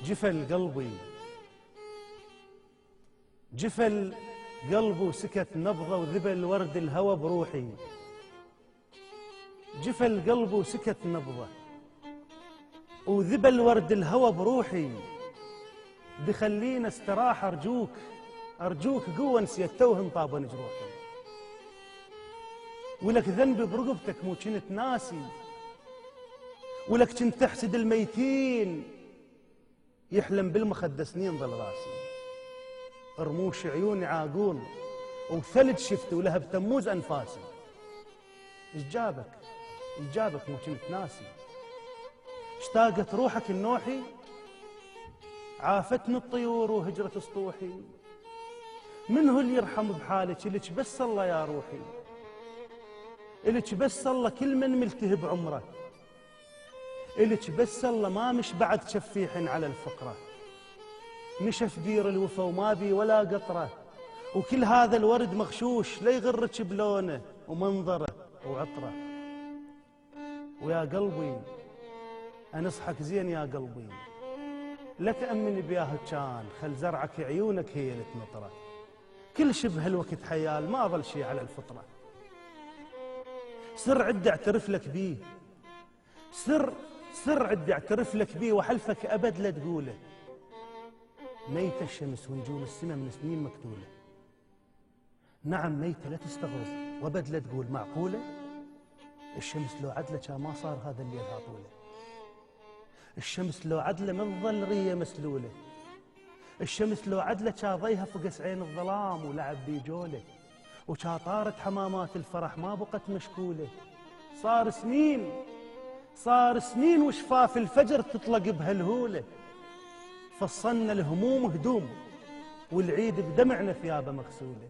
جفل قلبي، جفل قلبي وسكت نبضه وذبل ورد الهوى بروحي. جفل قلبي وسكت نبضه وذبل ورد الهوى بروحي. بخلينا استراح أرجوك، أرجوك قوة نسيت توهن طابن جروحي. ولك ذنبي برقبتك مو كنت ناسي، ولك كنت تحسد الميتين يحلم بالمخدة سنين ظل راسي. رموش عيوني عاقون وثلج شفت ولهب تموز أنفاسي. إيش جابك؟ إيش جابك مو كنت ناسي؟ اشتاقت روحك النوحي، عافتني الطيور وهجرة سطوحي. من هو اللي يرحم بحالك؟ إلك بس الله يا روحي، إلك بس الله كل من ملتهب عمره، إلك بس الله ما مش بعد شفيح على الفقرة. نشف دير الوفا وما بي ولا قطرة، وكل هذا الورد مغشوش لا يغرك بلونه ومنظره وعطره. ويا قلبي أنصحك زين يا قلبي، لا تأمن بياه كان خل زرعك عيونك هي اللي تمطره. كل شبه الوقت حيال ما ظل شي على الفطرة. سر عدي اعترف لك بيه، سر عدي اعترف لك بيه وحلفك أبد لا تقوله. ميتة الشمس ونجوم السماء من سنين مقتولة. نعم ميتة لا تستغرب وأبد لا تقول معقولة. الشمس لو عدلة كان ما صار هذا الليل هاطولة. الشمس لو عدلة ما تظل رية مسلولة. الشمس لو عدلة كان ضيها فقس عين الظلام ولعب بي جوله. وكان طارت حمامات الفرح ما بقت مشكولة. صار سنين وشفاف الفجر تطلق بهالهولة. فصلنا الهموم هدوم والعيد بدمعنا ثيابه مغسولة.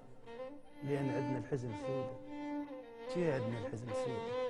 لأن عندنا الحزن سودة، شي عندنا الحزن سودة.